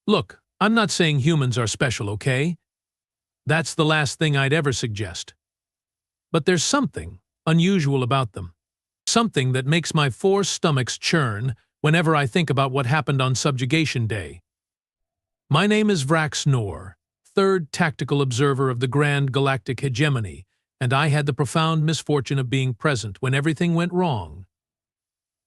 Look, I'm not saying humans are special, okay? That's the last thing I'd ever suggest. But there's something unusual about them. Something that makes my four stomachs churn whenever I think about what happened on Subjugation Day. My name is Vrax Nor, third tactical observer of the Grand Galactic Hegemony, and I had the profound misfortune of being present when everything went wrong.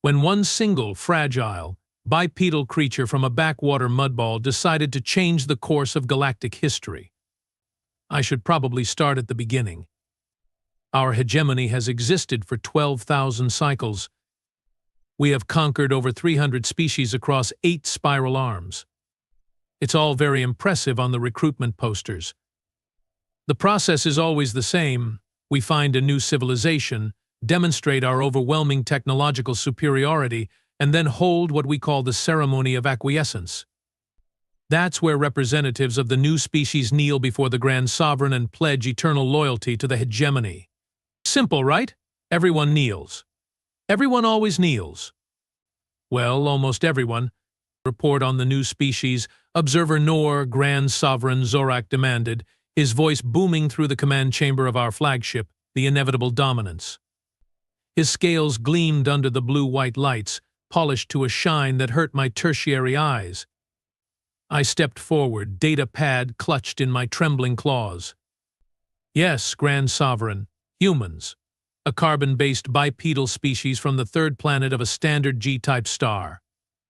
When one single, fragile, bipedal creature from a backwater mudball decided to change the course of galactic history. I should probably start at the beginning. Our hegemony has existed for 12,000 cycles. We have conquered over 300 species across 8 spiral arms. It's all very impressive on the recruitment posters. The process is always the same. We find a new civilization, demonstrate our overwhelming technological superiority, and then hold what we call the ceremony of acquiescence. That's where representatives of the new species kneel before the Grand Sovereign and pledge eternal loyalty to the hegemony. Simple, right? Everyone kneels. Everyone always kneels. Well, almost everyone. Report on the new species, Observer Nor, Grand Sovereign Zorak demanded, his voice booming through the command chamber of our flagship, the inevitable Dominance. His scales gleamed under the blue-white lights, polished to a shine that hurt my tertiary eyes. I stepped forward, data pad clutched in my trembling claws. Yes, Grand Sovereign, humans, a carbon-based bipedal species from the third planet of a standard G-type star.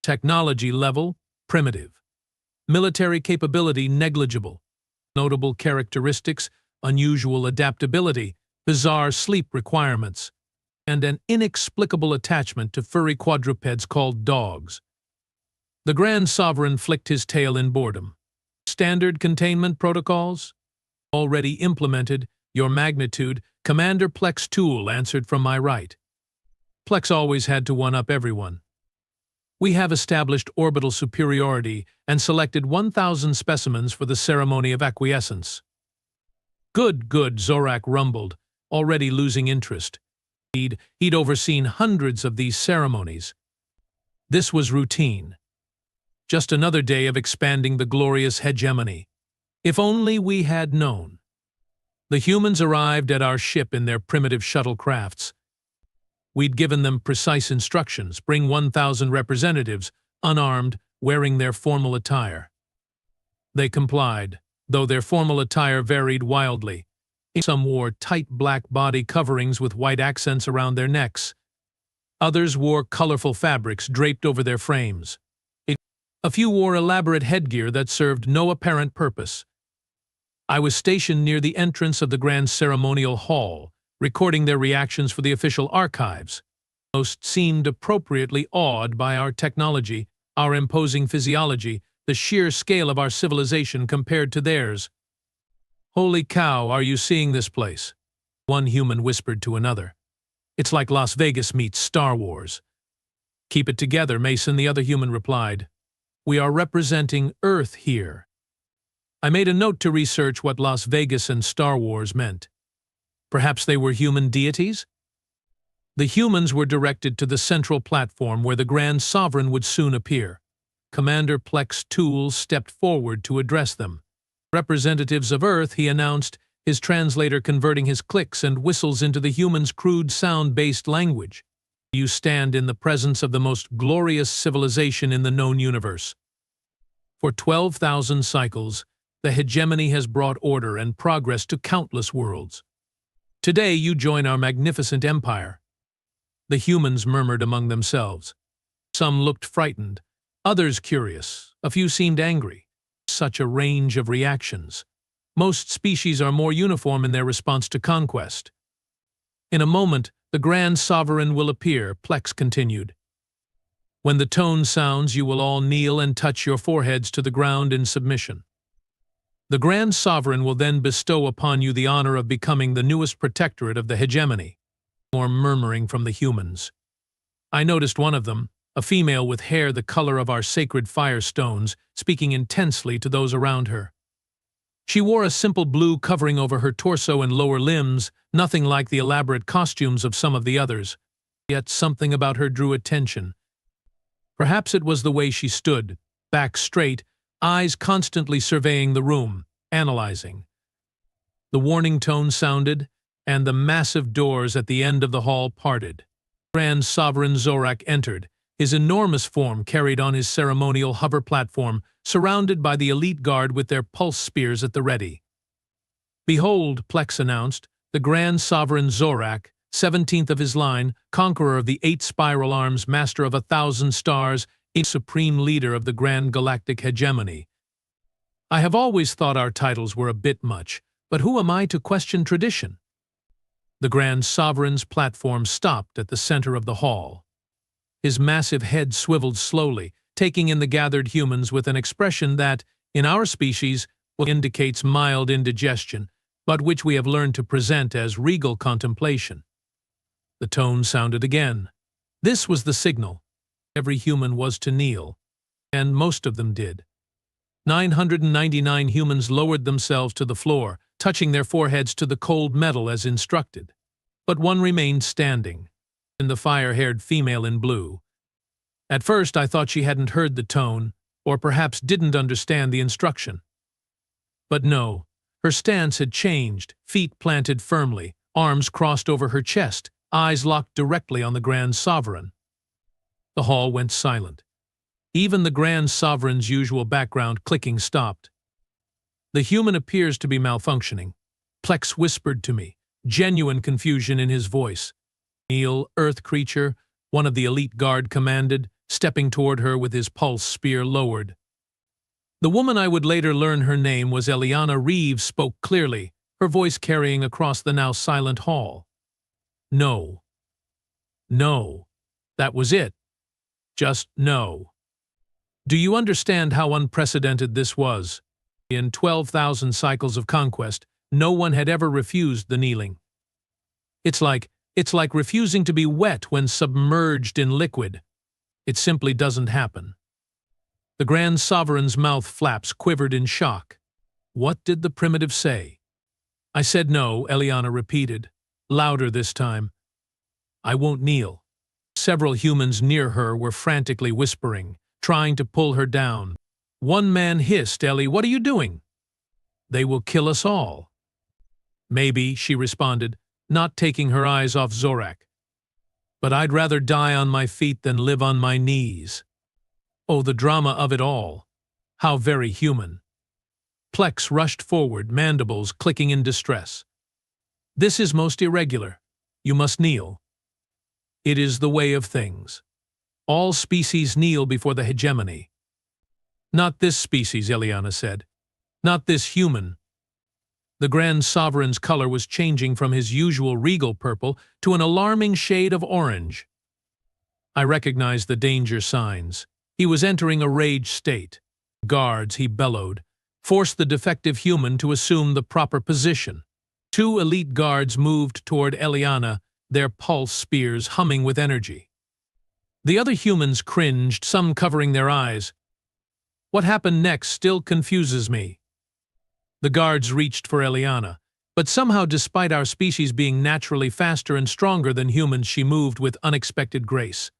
Technology level, primitive. Military capability, negligible. Notable characteristics, unusual adaptability, bizarre sleep requirements, and an inexplicable attachment to furry quadrupeds called dogs. The Grand Sovereign flicked his tail in boredom. Standard containment protocols? Already implemented, Your Magnitude, Commander Plex Tool answered from my right. Plex always had to one-up everyone. We have established orbital superiority and selected 1,000 specimens for the ceremony of acquiescence. Good, Zorak rumbled, already losing interest. He'd overseen hundreds of these ceremonies. This was routine. Just another day of expanding the glorious hegemony. If only we had known. The humans arrived at our ship in their primitive shuttlecrafts. We'd given them precise instructions, bring 1,000 representatives, unarmed, wearing their formal attire. They complied, though their formal attire varied wildly. Some wore tight black body coverings with white accents around their necks. Others wore colorful fabrics draped over their frames. A few wore elaborate headgear that served no apparent purpose. I was stationed near the entrance of the Grand Ceremonial Hall, recording their reactions for the official archives. Most seemed appropriately awed by our technology, our imposing physiology, the sheer scale of our civilization compared to theirs. Holy cow, are you seeing this place? One human whispered to another. It's like Las Vegas meets Star Wars. Keep it together, Mason, the other human replied. We are representing Earth here. I made a note to research what Las Vegas and Star Wars meant. Perhaps they were human deities? The humans were directed to the central platform where the Grand Sovereign would soon appear. Commander Plex Tool stepped forward to address them. Representatives of Earth, he announced, his translator converting his clicks and whistles into the humans' crude sound-based language. You stand in the presence of the most glorious civilization in the known universe. For 12,000 cycles, the hegemony has brought order and progress to countless worlds. Today you join our magnificent empire. The humans murmured among themselves. Some looked frightened, others curious, a few seemed angry. Such a range of reactions. Most species are more uniform in their response to conquest. In a moment, the Grand Sovereign will appear, Plex continued. When the tone sounds, you will all kneel and touch your foreheads to the ground in submission. The Grand Sovereign will then bestow upon you the honor of becoming the newest protectorate of the hegemony. More murmuring from the humans. I noticed one of them, a female with hair the color of our sacred firestones, speaking intensely to those around her. She wore a simple blue covering over her torso and lower limbs, nothing like the elaborate costumes of some of the others. Yet something about her drew attention. Perhaps it was the way she stood, back straight, eyes constantly surveying the room, analyzing. The warning tone sounded, and the massive doors at the end of the hall parted. Grand Sovereign Zorak entered, his enormous form carried on his ceremonial hover platform, surrounded by the elite guard with their pulse spears at the ready. "Behold," Plex announced, "the Grand Sovereign Zorak, 17th of his line, conqueror of the 8 spiral arms, master of 1,000 stars, a supreme leader of the Grand Galactic hegemony. I have always thought our titles were a bit much, but who am I to question tradition?" The Grand Sovereign's platform stopped at the center of the hall. His massive head swiveled slowly, taking in the gathered humans with an expression that, in our species, indicates mild indigestion, but which we have learned to present as regal contemplation. The tone sounded again. This was the signal. Every human was to kneel, and most of them did. 999 humans lowered themselves to the floor, touching their foreheads to the cold metal as instructed. But one remained standing, the fire-haired female in blue. At first I thought she hadn't heard the tone, or perhaps didn't understand the instruction. But no, her stance had changed, feet planted firmly, arms crossed over her chest, eyes locked directly on the Grand Sovereign. The hall went silent. Even the Grand Sovereign's usual background clicking stopped. "The human appears to be malfunctioning," Plex whispered to me, genuine confusion in his voice. "Kneel, Earth creature," one of the elite guard commanded, stepping toward her with his pulse spear lowered. The woman I would later learn her name was Eliana Reeves spoke clearly, her voice carrying across the now silent hall. "No. No. That was it. Just no. Do you understand how unprecedented this was? In 12,000 cycles of conquest, no one had ever refused the kneeling. It's like refusing to be wet when submerged in liquid. It simply doesn't happen." The Grand Sovereign's mouth flaps quivered in shock. What did the primitive say? "I said no," Eliana repeated, louder this time. "I won't kneel." Several humans near her were frantically whispering, trying to pull her down. One man hissed, "Ellie, what are you doing?" "They will kill us all." "Maybe," she responded, not taking her eyes off Zorak. "But I'd rather die on my feet than live on my knees." Oh, the drama of it all. How very human. Plex rushed forward, mandibles clicking in distress. "This is most irregular. You must kneel." "It is the way of things. All species kneel before the hegemony." "Not this species," Eliana said. "Not this human." The Grand Sovereign's color was changing from his usual regal purple to an alarming shade of orange. I recognized the danger signs. He was entering a rage state. "Guards," he bellowed, "force the defective human to assume the proper position." 2 elite guards moved toward Eliana, their pulse spears humming with energy. The other humans cringed, some covering their eyes. What happened next still confuses me. The guards reached for Eliana, but somehow, despite our species being naturally faster and stronger than humans, she moved with unexpected grace.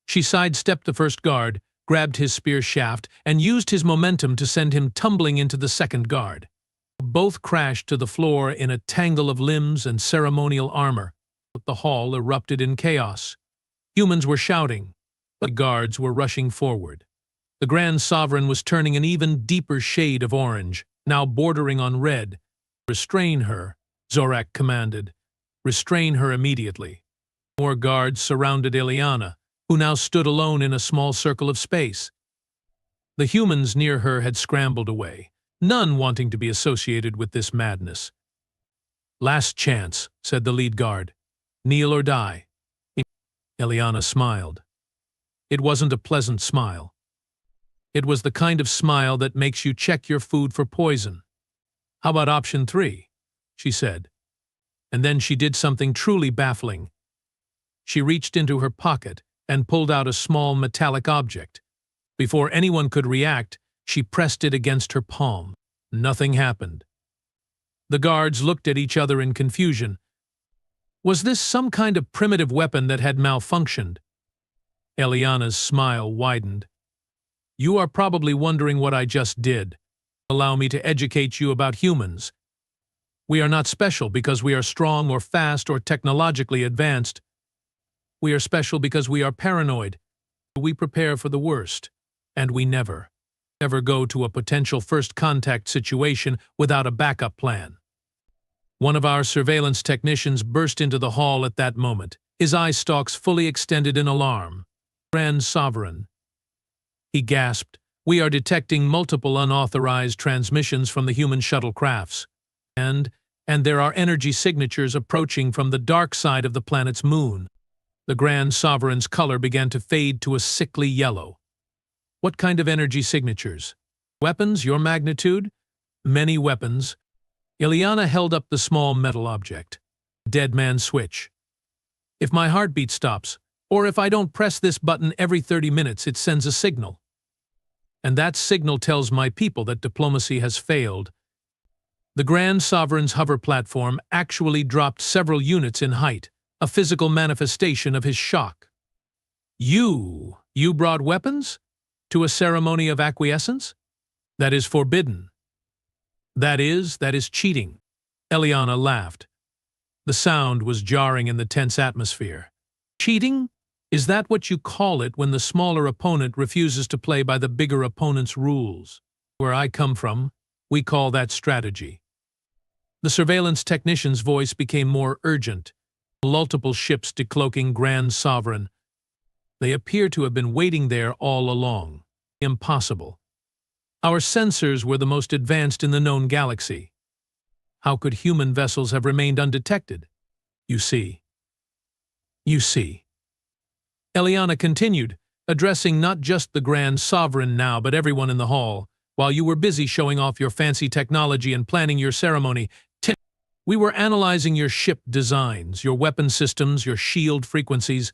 She sidestepped the first guard, grabbed his spear shaft, and used his momentum to send him tumbling into the second guard. Both crashed to the floor in a tangle of limbs and ceremonial armor. The hall erupted in chaos. Humans were shouting, but guards were rushing forward. The Grand Sovereign was turning an even deeper shade of orange, now bordering on red. "Restrain her," Zorak commanded. "Restrain her immediately." More guards surrounded Eliana, who now stood alone in a small circle of space. The humans near her had scrambled away, none wanting to be associated with this madness. "Last chance," said the lead guard. "Kneel or die." Eliana smiled. It wasn't a pleasant smile. It was the kind of smile that makes you check your food for poison. "How about option 3? She said. And then she did something truly baffling. She reached into her pocket and pulled out a small metallic object. Before anyone could react, she pressed it against her palm. Nothing happened. The guards looked at each other in confusion. Was this some kind of primitive weapon that had malfunctioned? Eliana's smile widened. You are probably wondering what I just did. Allow me to educate you about humans. We are not special because we are strong or fast or technologically advanced. We are special because we are paranoid. We prepare for the worst, and we never go to a potential first contact situation without a backup plan. One of our surveillance technicians burst into the hall at that moment, his eye stalks fully extended in alarm. Grand Sovereign. He gasped, "We are detecting multiple unauthorized transmissions from the human shuttlecrafts. And there are energy signatures approaching from the dark side of the planet's moon." The Grand Sovereign's color began to fade to a sickly yellow. "What kind of energy signatures? Weapons, your magnitude?" "Many weapons." Ileana held up the small metal object. "Dead man's switch. If my heartbeat stops, or if I don't press this button every 30 minutes, it sends a signal. And that signal tells my people that diplomacy has failed." The Grand Sovereign's hover platform actually dropped several units in height, a physical manifestation of his shock. You brought weapons? To a ceremony of acquiescence? That is forbidden." That is cheating." Ileana laughed. The sound was jarring in the tense atmosphere. "Cheating? Is that what you call it when the smaller opponent refuses to play by the bigger opponent's rules? Where I come from, we call that strategy." The surveillance technician's voice became more urgent. "Multiple ships decloaking Grand Sovereign. They appear to have been waiting there all along. Impossible. Our sensors were the most advanced in the known galaxy. How could human vessels have remained undetected? You see." Ileana continued, addressing not just the Grand Sovereign now but everyone in the hall. "While you were busy showing off your fancy technology and planning your ceremony, we were analyzing your ship designs, your weapon systems, your shield frequencies.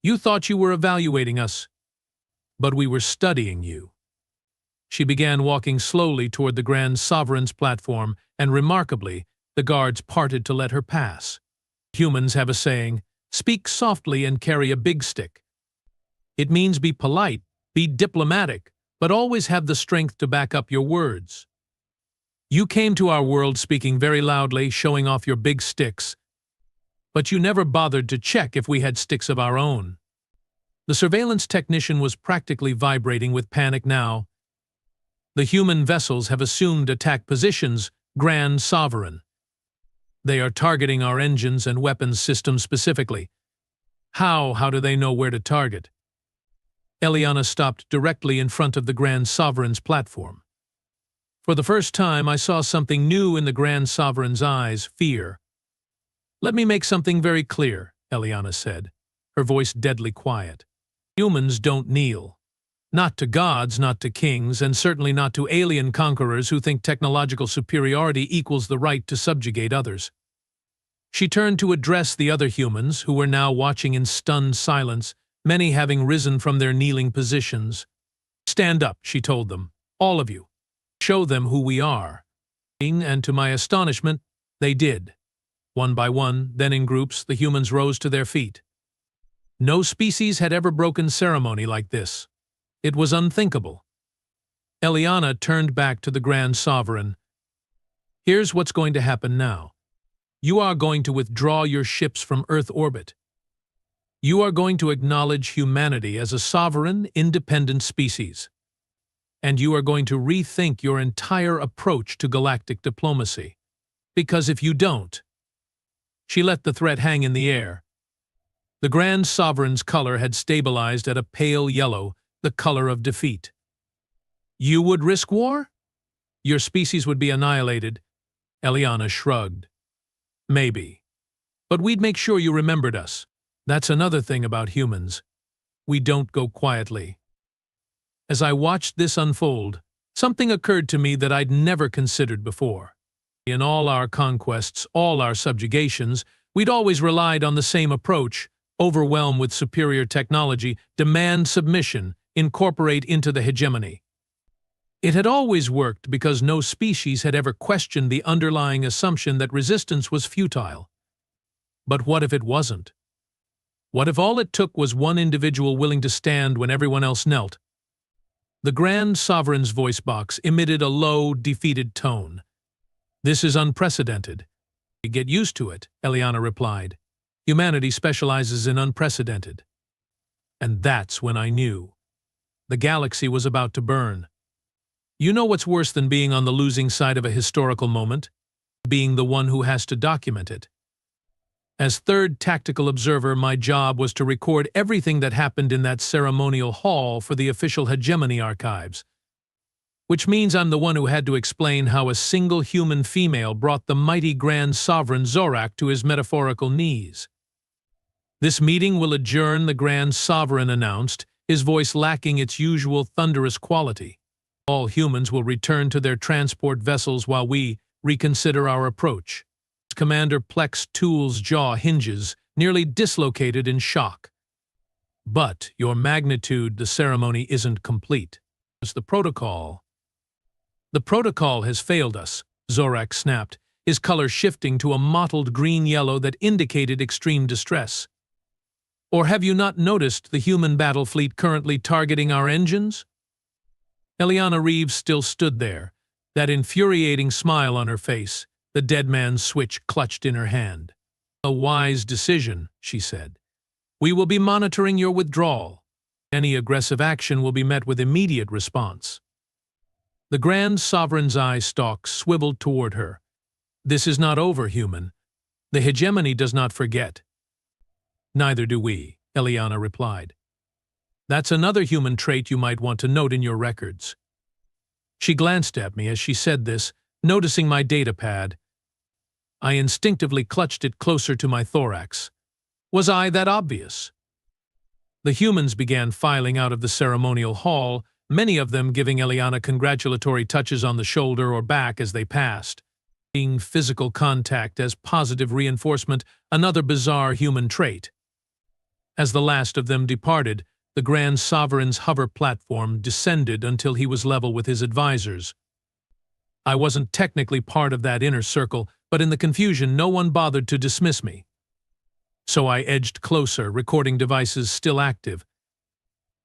You thought you were evaluating us, but we were studying you." She began walking slowly toward the Grand Sovereign's platform, and remarkably, the guards parted to let her pass. Humans have a saying, "Speak softly and carry a big stick." It means be polite, be diplomatic, but always have the strength to back up your words. You came to our world speaking very loudly, showing off your big sticks, but you never bothered to check if we had sticks of our own. The surveillance technician was practically vibrating with panic now. "The human vessels have assumed attack positions, Grand Sovereign. They are targeting our engines and weapons systems specifically." How do they know where to target?" Ileana stopped directly in front of the Grand Sovereign's platform. For the first time, I saw something new in the Grand Sovereign's eyes, fear. "Let me make something very clear," Ileana said, her voice deadly quiet. "Humans don't kneel. Not to gods, not to kings, and certainly not to alien conquerors who think technological superiority equals the right to subjugate others." She turned to address the other humans, who were now watching in stunned silence, many having risen from their kneeling positions. "Stand up," she told them, "all of you. Show them who we are." And to my astonishment, they did. One by one, then in groups, the humans rose to their feet. No species had ever broken ceremony like this. It was unthinkable. Ileana turned back to the Grand Sovereign. "Here's what's going to happen now. You are going to withdraw your ships from Earth orbit. You are going to acknowledge humanity as a sovereign, independent species. And you are going to rethink your entire approach to galactic diplomacy. Because if you don't..." She let the threat hang in the air. The Grand Sovereign's color had stabilized at a pale yellow, the color of defeat. "You would risk war? Your species would be annihilated." Ileana shrugged. "Maybe. But we'd make sure you remembered us. That's another thing about humans. We don't go quietly." As I watched this unfold, something occurred to me that I'd never considered before. In all our conquests, all our subjugations, we'd always relied on the same approach: overwhelm with superior technology, demand submission, incorporate into the hegemony. It had always worked because no species had ever questioned the underlying assumption that resistance was futile. But what if it wasn't? What if all it took was one individual willing to stand when everyone else knelt? The Grand Sovereign's voice box emitted a low, defeated tone. "This is unprecedented." "Get used to it," Eliana replied. "Humanity specializes in unprecedented." And that's when I knew. The galaxy was about to burn. You know what's worse than being on the losing side of a historical moment? Being the one who has to document it. As third tactical observer, my job was to record everything that happened in that ceremonial hall for the official hegemony archives. Which means I'm the one who had to explain how a single human female brought the mighty Grand Sovereign Zorak to his metaphorical knees. "This meeting will adjourn," the Grand Sovereign announced, his voice lacking its usual thunderous quality. "All humans will return to their transport vessels while we reconsider our approach." Commander Plex Tool's jaw hinges, nearly dislocated in shock. "But, Your Magnitude, the ceremony isn't complete. It's the protocol." "The protocol has failed us," Zorak snapped, his color shifting to a mottled green-yellow that indicated extreme distress. "Or have you not noticed the human battle fleet currently targeting our engines?" Eliana Reeves still stood there, that infuriating smile on her face, the dead man's switch clutched in her hand. "A wise decision," she said. "We will be monitoring your withdrawal. Any aggressive action will be met with immediate response." The Grand Sovereign's eye stalk swiveled toward her. "This is not over, human. The hegemony does not forget." "Neither do we," Eliana replied. "That's another human trait you might want to note in your records." She glanced at me as she said this, noticing my data pad. I instinctively clutched it closer to my thorax. Was I that obvious? The humans began filing out of the ceremonial hall, many of them giving Eliana congratulatory touches on the shoulder or back as they passed. Seeing physical contact as positive reinforcement, another bizarre human trait. As the last of them departed, the Grand Sovereign's hover platform descended until he was level with his advisors. I wasn't technically part of that inner circle, but in the confusion no one bothered to dismiss me. So I edged closer, recording devices still active.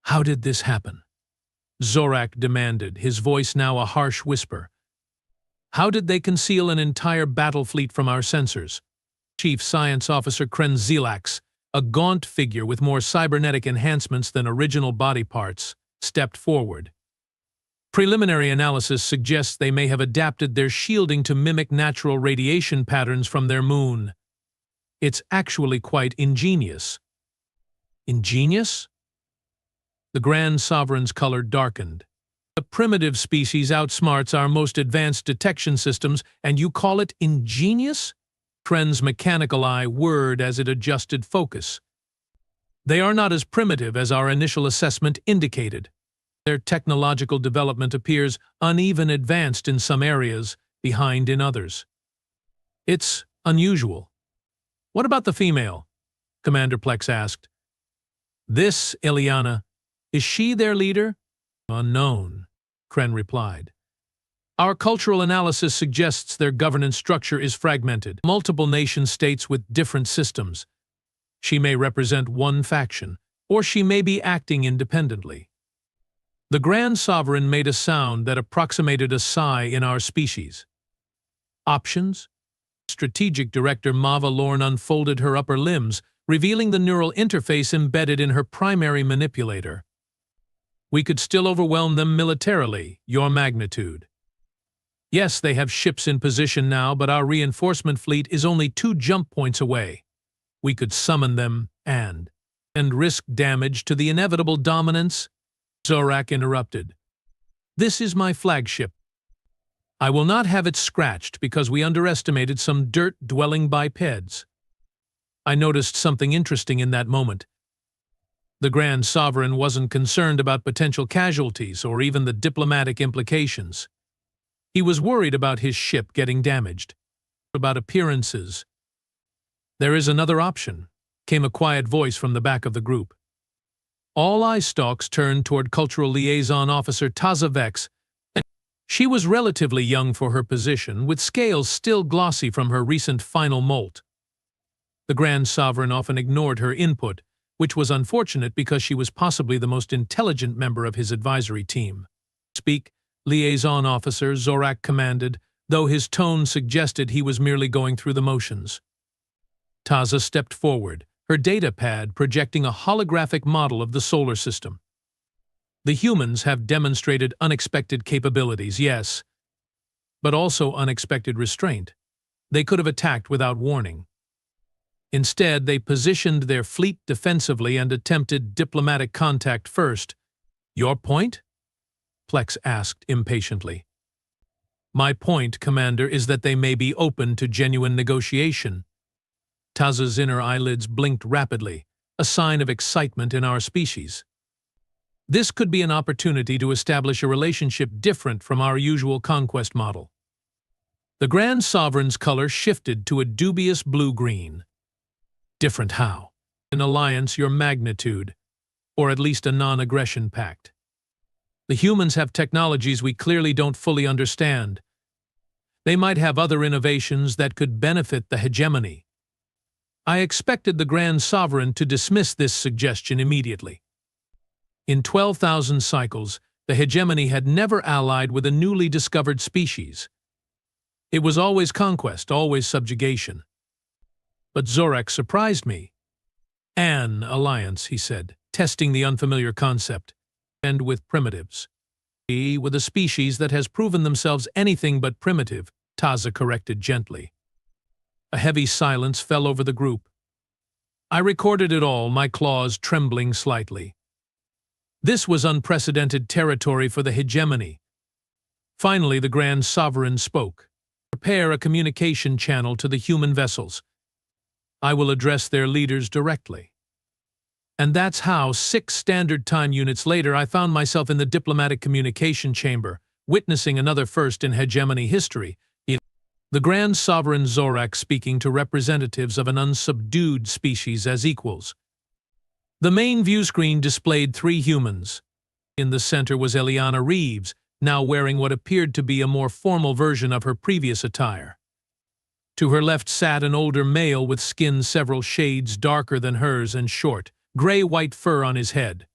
"How did this happen?" Zorak demanded, his voice now a harsh whisper. "How did they conceal an entire battle fleet from our sensors?" Chief Science Officer Kren Zelax, a gaunt figure with more cybernetic enhancements than original body parts, stepped forward. "Preliminary analysis suggests they may have adapted their shielding to mimic natural radiation patterns from their moon. It's actually quite ingenious." "Ingenious?" The Grand Sovereign's color darkened. "A primitive species outsmarts our most advanced detection systems, and you call it ingenious?" Kren's mechanical eye whirred as it adjusted focus. "They are not as primitive as our initial assessment indicated. Their technological development appears uneven advanced in some areas, behind in others. It's unusual." "What about the female?" Commander Plex asked. "This, Eliana, is she their leader?" "Unknown," Kren replied. "Our cultural analysis suggests their governance structure is fragmented, multiple nation-states with different systems. She may represent one faction, or she may be acting independently." The Grand Sovereign made a sound that approximated a sigh in our species. "Options?" Strategic Director Mava Lorne unfolded her upper limbs, revealing the neural interface embedded in her primary manipulator. "We could still overwhelm them militarily, Your Magnitude. Yes, they have ships in position now, but our reinforcement fleet is only 2 jump points away. We could summon them and risk damage to the inevitable dominance." Zorak interrupted. "This is my flagship. I will not have it scratched because we underestimated some dirt-dwelling bipeds." I noticed something interesting in that moment. The Grand Sovereign wasn't concerned about potential casualties or even the diplomatic implications. He was worried about his ship getting damaged, about appearances. "There is another option," came a quiet voice from the back of the group. All eye stalks turned toward Cultural Liaison Officer Taza Vex. She was relatively young for her position, with scales still glossy from her recent final molt. The Grand Sovereign often ignored her input, which was unfortunate because she was possibly the most intelligent member of his advisory team. "Speak, liaison officer," Zorak commanded, though his tone suggested he was merely going through the motions. Taza stepped forward, her data pad projecting a holographic model of the solar system. "The humans have demonstrated unexpected capabilities, yes, but also unexpected restraint. They could have attacked without warning. Instead, they positioned their fleet defensively and attempted diplomatic contact first." "Your point?" Plex asked impatiently. "My point, Commander, is that they may be open to genuine negotiation." Taza's inner eyelids blinked rapidly, a sign of excitement in our species. "This could be an opportunity to establish a relationship different from our usual conquest model." The Grand Sovereign's color shifted to a dubious blue-green. "Different how?" "An alliance your magnitude, or at least a non-aggression pact. The humans have technologies we clearly don't fully understand. They might have other innovations that could benefit the hegemony." I expected the Grand Sovereign to dismiss this suggestion immediately. In 12,000 cycles, the hegemony had never allied with a newly discovered species. It was always conquest, always subjugation. But Zorak surprised me. "An alliance," he said, testing the unfamiliar concept, "and with primitives." "With a species that has proven themselves anything but primitive," Taza corrected gently. A heavy silence fell over the group. I recorded it all, my claws trembling slightly. This was unprecedented territory for the hegemony. Finally, the Grand Sovereign spoke. "Prepare a communication channel to the human vessels. I will address their leaders directly." And that's how, 6 standard time units later, I found myself in the diplomatic communication chamber, witnessing another first in hegemony history. The Grand Sovereign Zorak speaking to representatives of an unsubdued species as equals. The main view screen displayed 3 humans. In the center was Eliana Reeves, now wearing what appeared to be a more formal version of her previous attire. To her left sat an older male with skin several shades darker than hers and short, gray-white fur on his head.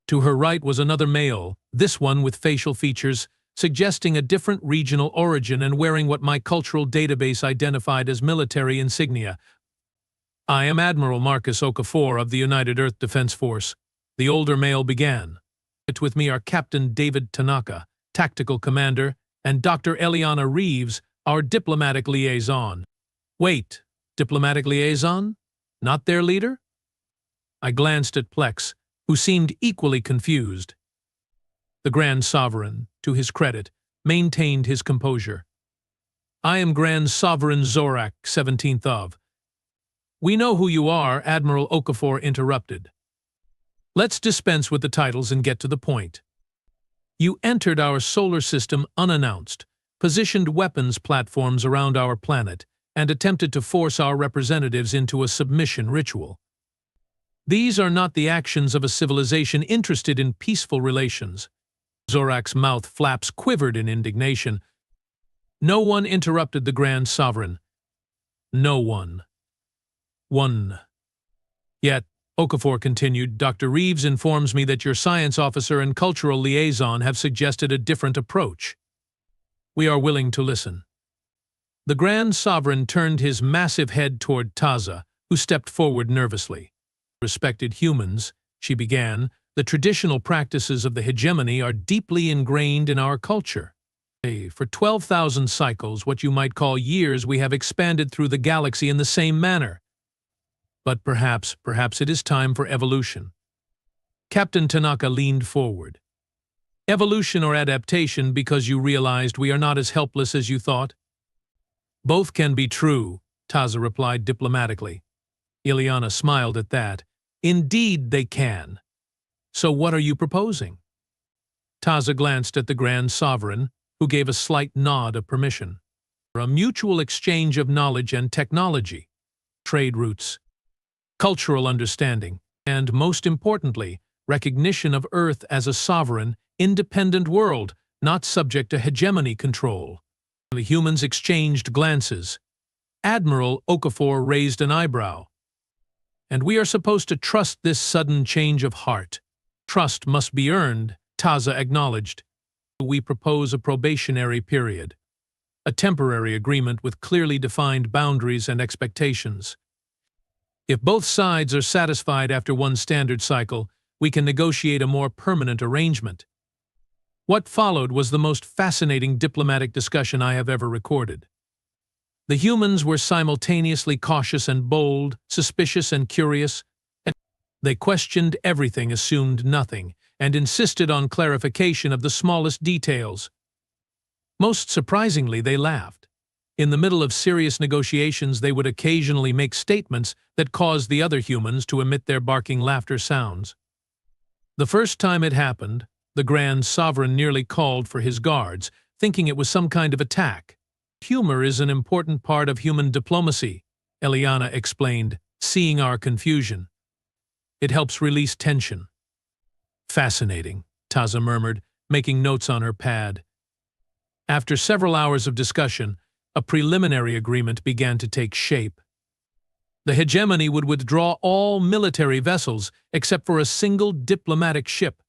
To her right was another male, this one with facial features suggesting a different regional origin and wearing what my cultural database identified as military insignia. "I am Admiral Marcus Okafor of the United Earth Defense Force," the older male began. "With me are Captain David Tanaka, Tactical Commander, and Dr. Eliana Reeves, our diplomatic liaison." "Wait, diplomatic liaison? Not their leader?" I glanced at Plex, who seemed equally confused. The Grand Sovereign, to his credit, maintained his composure. "I am Grand Sovereign Zorak, 17th of." "We know who you are," Admiral Okafor interrupted. "Let's dispense with the titles and get to the point. You entered our solar system unannounced, positioned weapons platforms around our planet, and attempted to force our representatives into a submission ritual. These are not the actions of a civilization interested in peaceful relations." Zorak's mouth flaps quivered in indignation. No one interrupted the Grand Sovereign. No one. Yet, Okafor continued, "Dr. Reeves informs me that your science officer and cultural liaison have suggested a different approach. We are willing to listen." The Grand Sovereign turned his massive head toward Taza, who stepped forward nervously. "Respected humans," she began, "the traditional practices of the hegemony are deeply ingrained in our culture. For 12,000 cycles, what you might call years, we have expanded through the galaxy in the same manner. But perhaps it is time for evolution." Captain Tanaka leaned forward. "Evolution or adaptation because you realized we are not as helpless as you thought?" "Both can be true," Taza replied diplomatically. Ileana smiled at that. "Indeed they can. So what are you proposing?" Taza glanced at the Grand Sovereign, who gave a slight nod of permission. "A mutual exchange of knowledge and technology, trade routes, cultural understanding, and, most importantly, recognition of Earth as a sovereign, independent world, not subject to hegemony control." The humans exchanged glances. Admiral Okafor raised an eyebrow. and we are supposed to trust this sudden change of heart. Trust must be earned, Taza acknowledged. We propose a probationary period, a temporary agreement with clearly defined boundaries and expectations. If both sides are satisfied after one standard cycle, we can negotiate a more permanent arrangement. What followed was the most fascinating diplomatic discussion I have ever recorded. The humans were simultaneously cautious and bold, suspicious and curious, and they questioned everything, assumed nothing, and insisted on clarification of the smallest details. Most surprisingly, they laughed. In the middle of serious negotiations, they would occasionally make statements that caused the other humans to emit their barking laughter sounds. The first time it happened, the Grand Sovereign nearly called for his guards, thinking it was some kind of attack. Humor is an important part of human diplomacy, Eliana explained, seeing our confusion. It helps release tension. Fascinating, Taza murmured, making notes on her pad. After several hours of discussion, a preliminary agreement began to take shape. The hegemony would withdraw all military vessels except for a single diplomatic ship.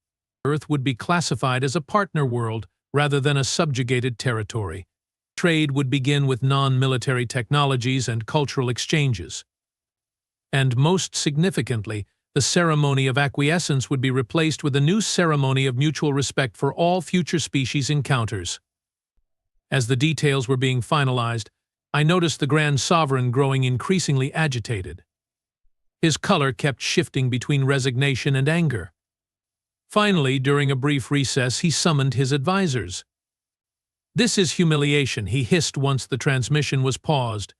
Earth would be classified as a partner world rather than a subjugated territory. Trade would begin with non-military technologies and cultural exchanges. And most significantly, the ceremony of acquiescence would be replaced with a new ceremony of mutual respect for all future species encounters. As the details were being finalized, I noticed the Grand Sovereign growing increasingly agitated. His color kept shifting between resignation and anger. Finally, during a brief recess, he summoned his advisors. "This is humiliation," he hissed once the transmission was paused.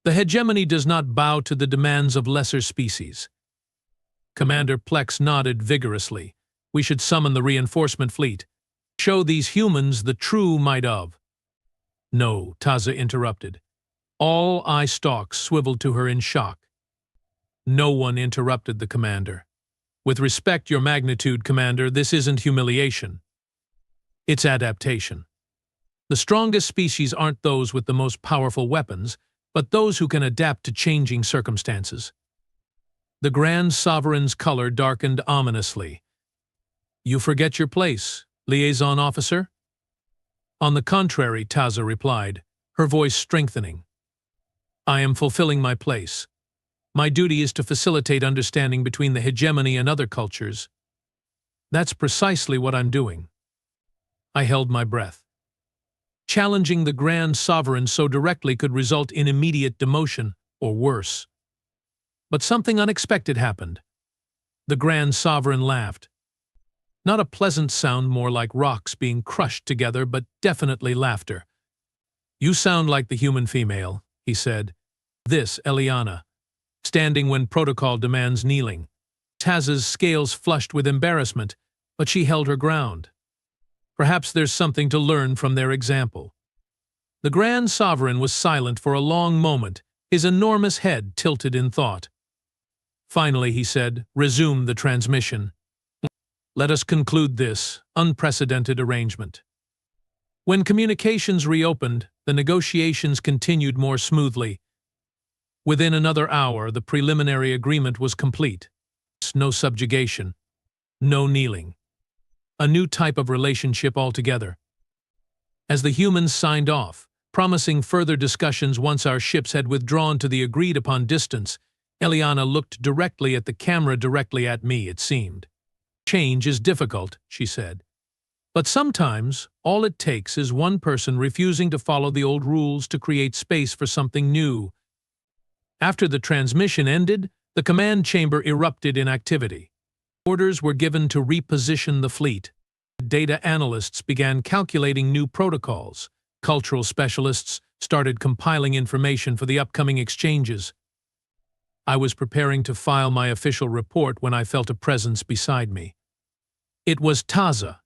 "The hegemony does not bow to the demands of lesser species." Commander Plex nodded vigorously. "We should summon the reinforcement fleet. Show these humans the true might of." "No," Taza interrupted. All eye stalks swiveled to her in shock. No one interrupted the commander. "With respect, your magnitude, Commander, this isn't humiliation. It's adaptation. The strongest species aren't those with the most powerful weapons, but those who can adapt to changing circumstances." The Grand Sovereign's color darkened ominously. "You forget your place, liaison officer?" "On the contrary," Taza replied, her voice strengthening. "I am fulfilling my place. My duty is to facilitate understanding between the hegemony and other cultures. That's precisely what I'm doing." I held my breath. Challenging the Grand Sovereign so directly could result in immediate demotion, or worse. But something unexpected happened. The Grand Sovereign laughed. Not a pleasant sound, more like rocks being crushed together, but definitely laughter. "You sound like the human female," he said. "This, Eliana. Standing when protocol demands kneeling." Taza's scales flushed with embarrassment, but she held her ground. Perhaps there's something to learn from their example. The Grand Sovereign was silent for a long moment, his enormous head tilted in thought. Finally, he said, "Resume the transmission. Let us conclude this unprecedented arrangement." When communications reopened, the negotiations continued more smoothly. Within another hour, the preliminary agreement was complete. No subjugation, no kneeling. A new type of relationship altogether. As the humans signed off, promising further discussions once our ships had withdrawn to the agreed-upon distance, Eliana looked directly at the camera, directly at me, it seemed. "Change is difficult," she said. "But sometimes, all it takes is one person refusing to follow the old rules to create space for something new." After the transmission ended, the command chamber erupted in activity. Orders were given to reposition the fleet. Data analysts began calculating new protocols. Cultural specialists started compiling information for the upcoming exchanges. I was preparing to file my official report when I felt a presence beside me. It was Taza.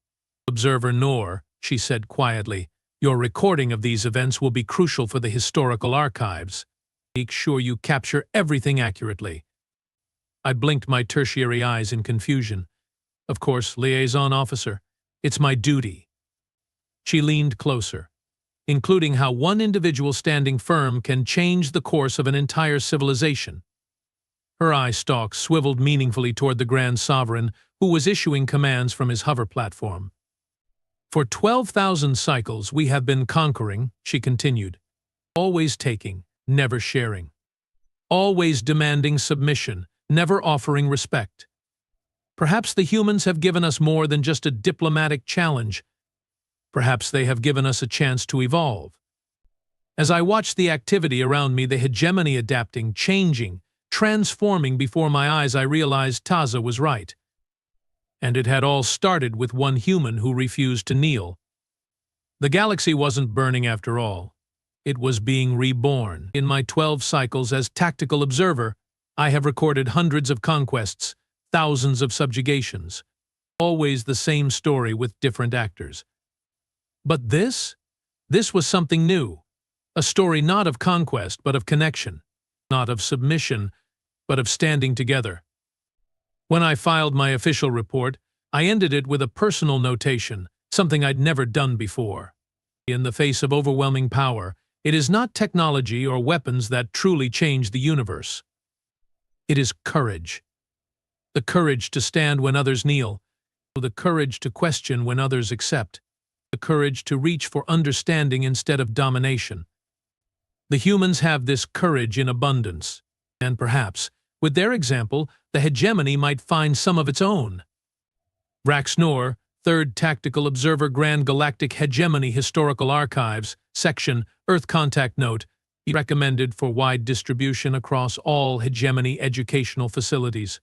"Observer Noor," she said quietly, "your recording of these events will be crucial for the historical archives. Make sure you capture everything accurately." I blinked my tertiary eyes in confusion. "Of course, liaison officer. It's my duty." She leaned closer, including how one individual standing firm can change the course of an entire civilization. Her eye stalks swiveled meaningfully toward the Grand Sovereign, who was issuing commands from his hover platform. For 12,000 cycles we have been conquering, she continued. Always taking, never sharing. Always demanding submission, never offering respect. Perhaps the humans have given us more than just a diplomatic challenge. Perhaps they have given us a chance to evolve. As I watched the activity around me, the hegemony adapting, changing, transforming before my eyes, I realized Taza was right. And it had all started with one human who refused to kneel. The galaxy wasn't burning after all. It was being reborn. In my 12 cycles as tactical observer, I have recorded hundreds of conquests, thousands of subjugations. Always the same story with different actors. But this was something new. A story not of conquest, but of connection. Not of submission, but of standing together. When I filed my official report, I ended it with a personal notation, something I'd never done before. In the face of overwhelming power, it is not technology or weapons that truly change the universe. It is courage. The courage to stand when others kneel. The courage to question when others accept. The courage to reach for understanding instead of domination. The humans have this courage in abundance, and perhaps, with their example, the hegemony might find some of its own. Raxnor, 3rd Tactical Observer, Grand Galactic Hegemony Historical Archives, Section, Earth Contact Note, recommended for wide distribution across all hegemony educational facilities.